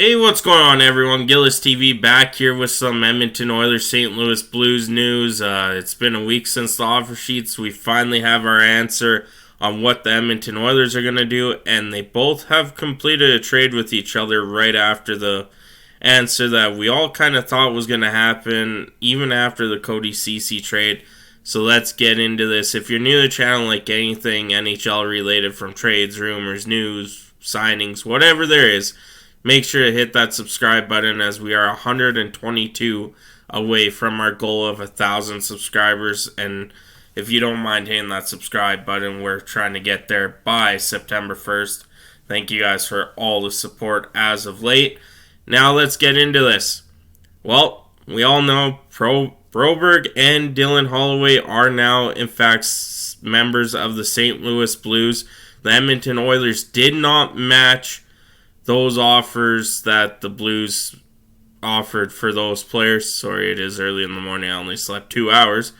Hey, what's going on, everyone? Gillis TV back here with some Edmonton Oilers St. Louis Blues news. It's been a week since the offer sheets. We finally have our answer on what the Edmonton Oilers are going to do, and they both have completed a trade with each other right after the answer that we all kind of thought was going to happen, even after the Cody Ceci trade. So let's get into this. If you're new to the channel, like anything NHL related from trades, rumors, news, signings, whatever there is, make sure to hit that subscribe button as we are 122 away from our goal of 1,000 subscribers. And if you don't mind hitting that subscribe button, we're trying to get there by September 1st. Thank you guys for all the support as of late. Now let's get into this. Well, we all know Broberg and Dylan Holloway are now, in fact, members of the St. Louis Blues. The Edmonton Oilers did not match those offers that the Blues offered for those players. Sorry, it is early in the morning. I only slept 2 hours.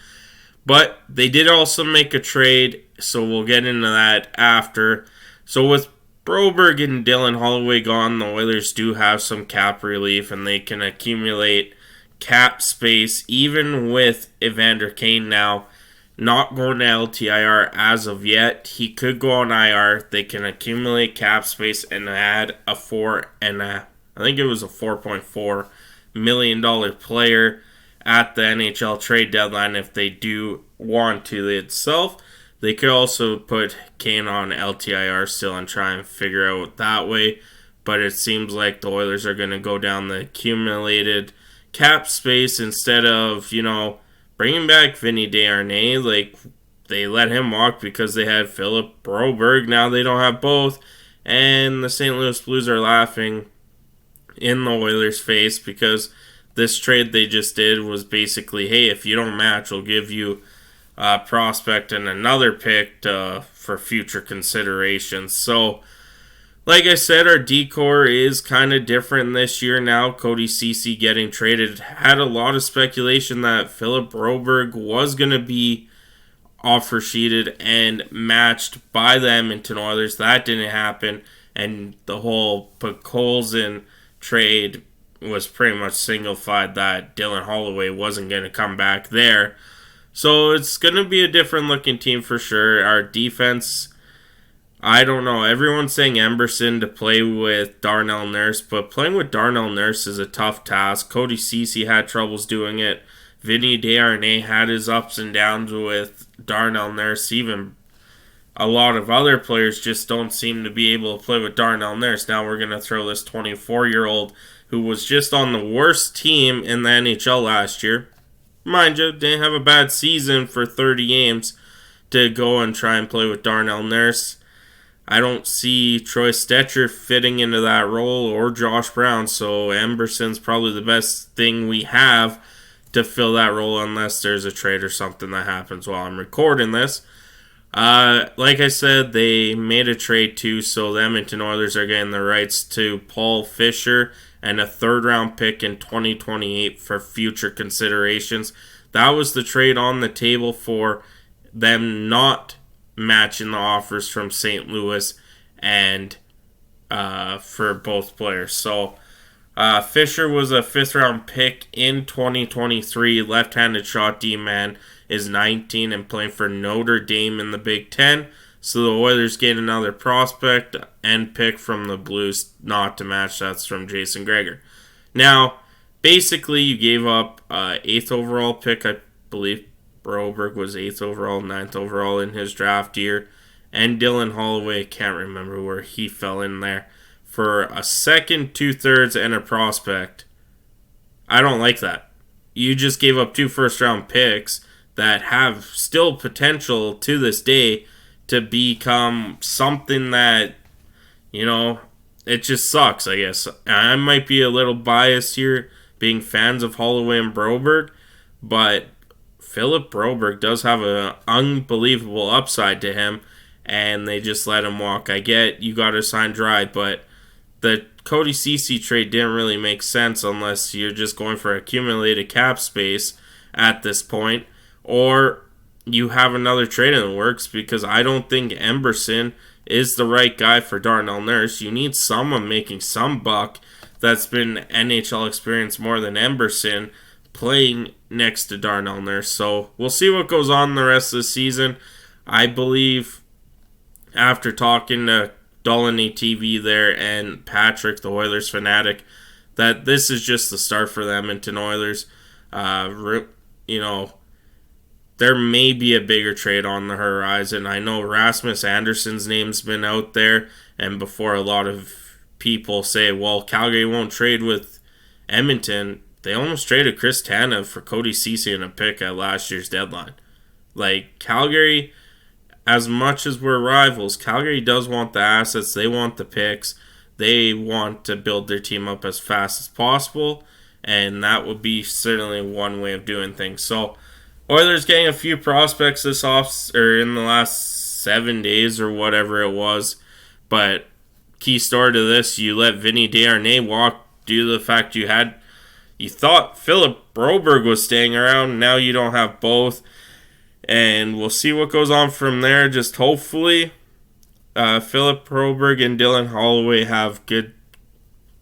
But they did also make a trade, so we'll get into that after. So with Broberg and Dylan Holloway gone, the Oilers do have some cap relief, and they can accumulate cap space, even with Evander Kane now not going to LTIR as of yet. He could go on IR. They can accumulate cap space and add a $4.4 million player at the NHL trade deadline if they do want to itself. They could also put Kane on LTIR still and try and figure out that way. But it seems like the Oilers are going to go down the accumulated cap space instead of, bringing back Vinny Desharnais. Like, they let him walk because they had Philip Broberg. Now they don't have both. And the St. Louis Blues are laughing in the Oilers' face because this trade they just did was basically, hey, if you don't match, we'll give you a prospect and another pick for future considerations. So, like I said, our decor is kind of different this year now. Cody Ceci getting traded. Had a lot of speculation that Philip Broberg was going to be offer sheeted and matched by the Edmonton Oilers. That didn't happen. And the whole Podkolzin trade was pretty much signified that Dylan Holloway wasn't going to come back there. So it's going to be a different looking team for sure. Our defense, I don't know. Everyone's saying Emberson to play with Darnell Nurse, but playing with Darnell Nurse is a tough task. Cody Ceci had troubles doing it. Vinny Desharnais had his ups and downs with Darnell Nurse. Even a lot of other players just don't seem to be able to play with Darnell Nurse. Now we're going to throw this 24-year-old who was just on the worst team in the NHL last year. Mind you, didn't have a bad season for 30 games to go and try and play with Darnell Nurse. I don't see Troy Stecher fitting into that role or Josh Brown, so Emberson's probably the best thing we have to fill that role unless there's a trade or something that happens while I'm recording this. Like I said, they made a trade too, so the Edmonton Oilers are getting the rights to Paul Fisher and a third-round pick in 2028 for future considerations. That was the trade on the table for them not matching the offers from St. Louis and for both players. So Fisher was a 5th-round pick in 2023. Left-handed shot D-man is 19 and playing for Notre Dame in the Big Ten. So the Oilers get another prospect and pick from the Blues not to match. That's from Jason Gregor. Now, basically, you gave up 8th overall pick. I believe Broberg was 8th overall, 9th overall in his draft year. And Dylan Holloway, can't remember where he fell in there, for a second, 2/3, and a prospect. I don't like that. You just gave up 2 first-round picks that have still potential to this day to become something that, it just sucks, I guess. I might be a little biased here, being fans of Holloway and Broberg, but Philip Broberg does have an unbelievable upside to him, and they just let him walk. I get you got to sign Dry, but the Cody Ceci trade didn't really make sense unless you're just going for accumulated cap space at this point, or you have another trade in the works, because I don't think Emberson is the right guy for Darnell Nurse. You need someone making some buck that's been NHL experience more than Emberson playing next to Darnell Nurse. So we'll see what goes on the rest of the season. I believe after talking to Dolan TV there and Patrick, the Oilers fanatic, that this is just the start for the Edmonton Oilers. You know, there may be a bigger trade on the horizon. I know Rasmus Anderson's name's been out there, and before a lot of people say, well, Calgary won't trade with Edmonton, they almost traded Chris Tanev for Cody Ceci and a pick at last year's deadline. Like, Calgary, as much as we're rivals, Calgary does want the assets, they want the picks, they want to build their team up as fast as possible, and that would be certainly one way of doing things. So, Oilers getting a few prospects this in the last 7 days or whatever it was, but key story to this, you let Vinny Desharnais walk due to the fact you thought Philip Broberg was staying around, now you don't have both, and we'll see what goes on from there. Just hopefully Philip Broberg and Dylan Holloway have good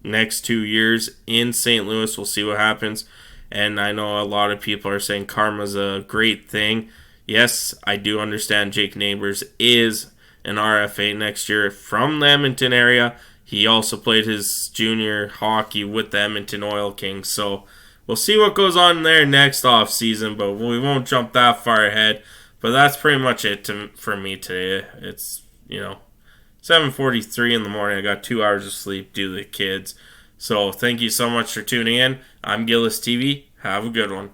next 2 years in St. Louis. We'll see what happens. And I know a lot of people are saying karma's a great thing. Yes, I do understand Jake Neighbors is an RFA next year from the Edmonton area. He also played his junior hockey with the Edmonton Oil Kings. So we'll see what goes on there next offseason, but we won't jump that far ahead. But that's pretty much it for me today. It's, 7:43 in the morning. I got 2 hours of sleep due to the kids. So thank you so much for tuning in. I'm Gillis TV. Have a good one.